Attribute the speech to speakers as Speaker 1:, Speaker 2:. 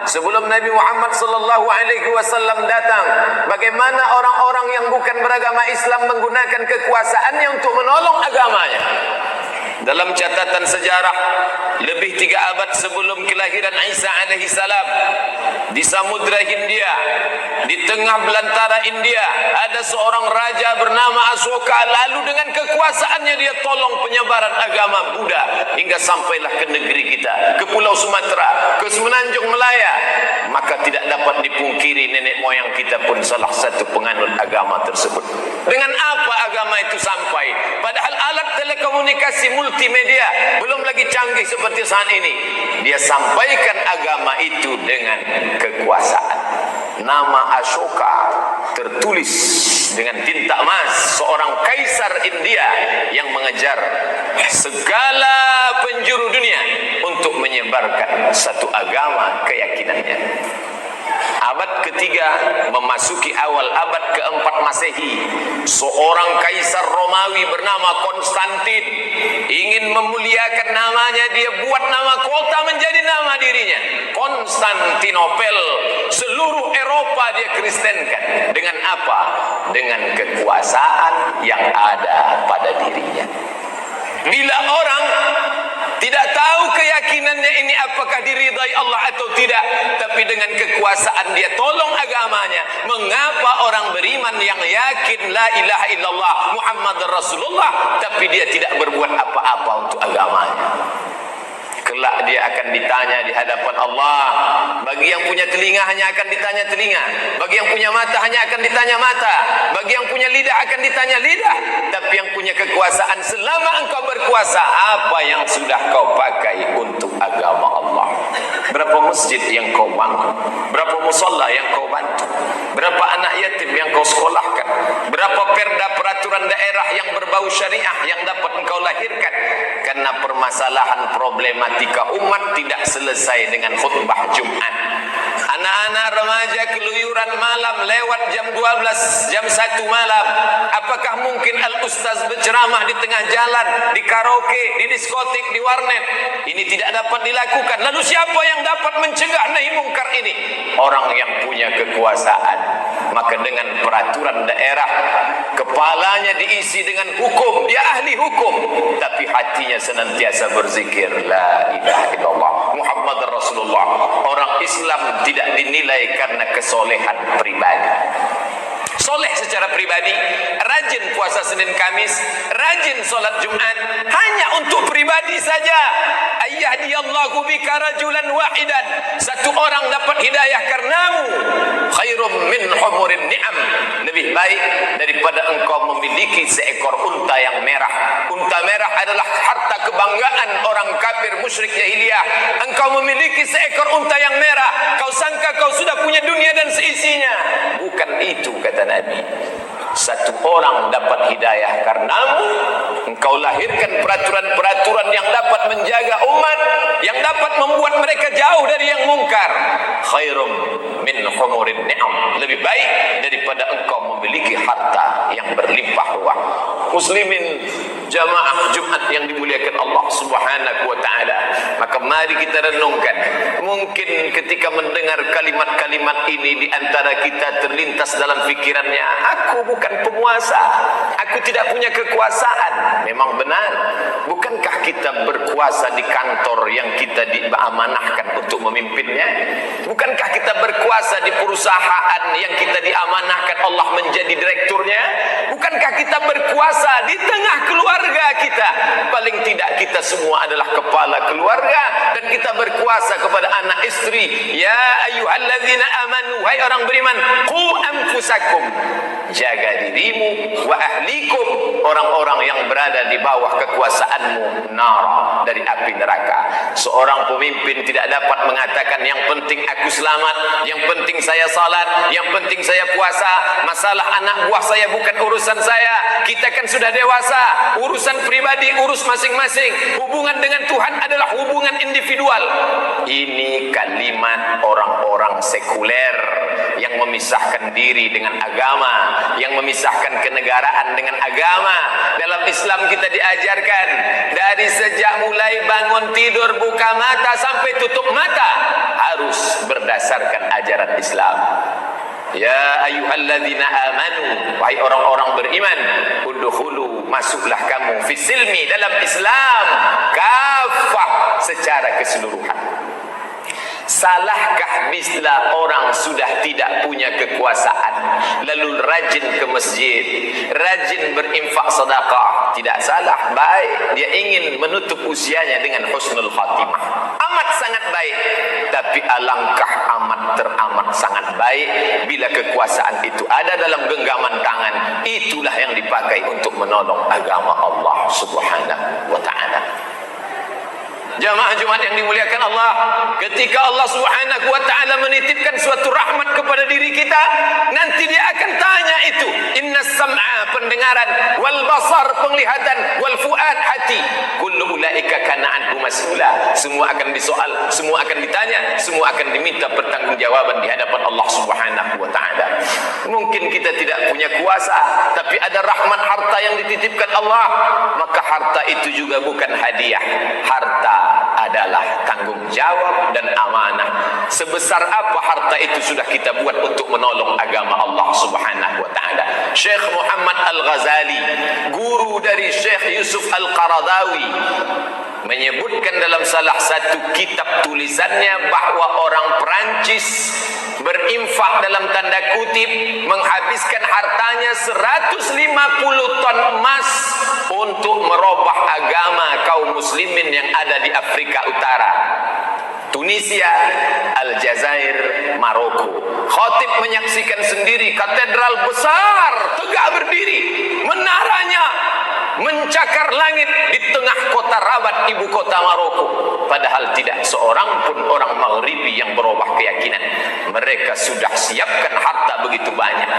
Speaker 1: sebelum Nabi Muhammad sallallahu alaihi wasallam datang, bagaimana orang-orang yang bukan beragama Islam menggunakan kekuasaannya untuk menolong agamanya. Dalam catatan sejarah, lebih 3 abad sebelum kelahiran Isa alaihi salam, di Samudra Hindia, di tengah belantara India, ada seorang raja bernama Asoka. Lalu dengan kekuasaannya dia tolong penyebaran agama Buddha hingga sampailah ke negeri kita, ke Pulau Sumatera, ke Semenanjung Melaya. Maka tidak dapat dipungkiri nenek moyang kita pun salah satu penganut agama tersebut. Dengan apa agama itu sampai? Padahal alat telekomunikasi multimedia belum lagi canggih seperti saat ini. Dia sampaikan agama itu dengan kekuasaan. Nama Ashoka tertulis dengan tinta emas, seorang kaisar India yang mengejar segala penjuru dunia untuk menyebarkan satu agama keyakinannya. Abad ketiga memasuki awal abad keempat Masehi, seorang kaisar Romawi bernama Konstantin ingin memuliakan namanya. Dia buat nama kota menjadi nama dirinya, Konstantinopel. Seluruh Eropa dia kristenkan. Dengan apa? Dengan kekuasaan yang ada pada dirinya. Bila orang tidak tahu keyakinannya ini apakah diridai Allah atau tidak, tapi dengan kekuasaan dia tolong agamanya. Mengapa orang beriman yang yakin la ilaha illallah Muhammad Rasulullah, tapi dia tidak berbuat apa-apa untuk agamanya? Kelak dia akan ditanya di hadapan Allah. Bagi yang punya telinga hanya akan ditanya telinga, bagi yang punya mata hanya akan ditanya mata, bagi yang punya lidah akan ditanya lidah. Tapi yang punya kekuasaan, selama engkau berkuasa, apa yang sudah kau pakai untuk agama Allah? Berapa masjid yang kau bangun? Berapa musalla yang kau bantu? Berapa anak yatim yang kau sekolahkan? Berapa perda peraturan daerah yang berbau syariah yang dapat engkau lahirkan? Karena permasalahan problematika umat tidak selesai dengan khutbah Jumat. Anak-anak remaja keluyuran malam lewat jam 12, jam 1 malam. Apakah mungkin al-ustaz berceramah di tengah jalan, di karaoke, di diskotik, di warnet? Ini tidak dapat dilakukan. Lalu siapa yang dapat mencegah nahi mungkar ini? Orang yang punya kekuasaan. Maka dengan peraturan daerah, kepalanya diisi dengan hukum, dia ahli hukum, tapi hatinya senantiasa berzikir la ilaha illallah Muhammad Rasulullah. Orang Islam tidak dinilai karena kesolehan pribadi. Soleh secara pribadi, rajin puasa Senin Kamis, rajin solat Jumat, hanya untuk pribadi saja. Ayyahdiyallahu bika rajulan wahidan, satu orang dapat hidayah karenamu, khairum min humurin ni'am, lebih baik daripada engkau memiliki seekor unta yang merah. Unta merah adalah harta kebanggaan orang kafir musyrik jahiliyah. Engkau memiliki seekor unta yang merah, kau sangka kau sudah punya dunia dan seisinya. Bukan itu kata Nabi. Satu orang dapat hidayah karenamu, engkau lahirkan peraturan-peraturan yang dapat menjaga umat, yang dapat membuat mereka jauh dari yang mungkar. Khairum min humurin ni'am, lebih baik daripada engkau memiliki harta yang berlimpah ruah. Muslimin jamaah Jumat yang dimuliakan Allah Subhanahu wa taala, maka mari kita renungkan. Mungkin ketika mendengar kalimat-kalimat ini, di antara kita terlintas dalam pikirannya, aku bukan penguasa, aku tidak punya kekuasaan. Memang benar. Bukankah kita berkuasa di kantor yang kita diamanahkan untuk memimpinnya? Bukankah kita berkuasa di perusahaan yang kita diamanahkan Allah menjadi direkturnya? Bukankah kita berkuasa di tengah keluarga kita? Paling tidak kita semua adalah kepala keluarga, dan kita berkuasa kepada anak istri. Ya ayyuhalladzina amanu, hai orang beriman, qu anfusakum, jaga dirimu, wa ahlikum, orang-orang yang berada di bawah kekuasaanmu, nar, dari api neraka. Seorang pemimpin tidak dapat mengatakan yang penting aku selamat, yang Yang penting saya salat, yang penting saya puasa. Masalah anak buah saya bukan urusan saya. Kita kan sudah dewasa. Urusan pribadi urus masing-masing. Hubungan dengan Tuhan adalah hubungan individual. Ini kalimat orang-orang sekuler yang memisahkan diri dengan agama, yang memisahkan kenegaraan dengan agama. Dalam Islam kita diajarkan dari sejak mulai bangun tidur, buka mata sampai tutup mata harus berdasarkan ajaran Islam. Ya ayyuhalladzina amanu, wahai orang-orang beriman, udkhulu, masuklah kamu fisilmi, dalam Islam, kafah, secara keseluruhan. Salahkah bila orang sudah tidak punya kekuasaan lalu rajin ke masjid, rajin berinfak sedekah? Tidak salah, baik. Dia ingin menutup usianya dengan husnul khatimah, amat sangat baik. Tapi alangkah amat teramat sangat baik bila kekuasaan itu ada dalam genggaman tangan. Itulah yang dipakai untuk menolong agama Allah Subhanahu wa ta'ala. Jamaah Jumat yang dimuliakan Allah, ketika Allah Subhanahu wa ta'ala menitipkan suatu rahmat kepada diri kita, nanti dia akan tanya itu. Innas sam'a, pendengaran, wal basar, penglihatan, wal fuad, hati, kullu ulaika kana anhu mas'ula. Semua akan disoal, semua akan ditanya, semua akan diminta pertanggungjawaban di hadapan Allah Subhanahu wa ta'ala. Mungkin kita tidak punya kuasa, tapi ada rahmat harta yang dititipkan Allah, maka harta itu juga bukan hadiah. Harta adalah tanggung jawab dan amanah. Sebesar apa harta itu sudah kita buat untuk menolong agama Allah Subhanahu wa ta'ala. Syekh Muhammad Al-Ghazali, guru dari Syekh Yusuf Al-Qaradawi, menyebutkan dalam salah satu kitab tulisannya bahwa orang Perancis berinfak dalam tanda kutip, menghabiskan hartanya 150 ton emas untuk merubah agama kaum muslimin yang ada di Afrika Utara, Tunisia, Aljazair, Maroko. Khatib menyaksikan sendiri katedral besar tegak berdiri, menaranya mencakar langit di tengah kota Rabat, ibu kota Maroko. Padahal tidak seorang pun orang Maghribi yang berubah keyakinan. Mereka sudah siapkan harta begitu banyak.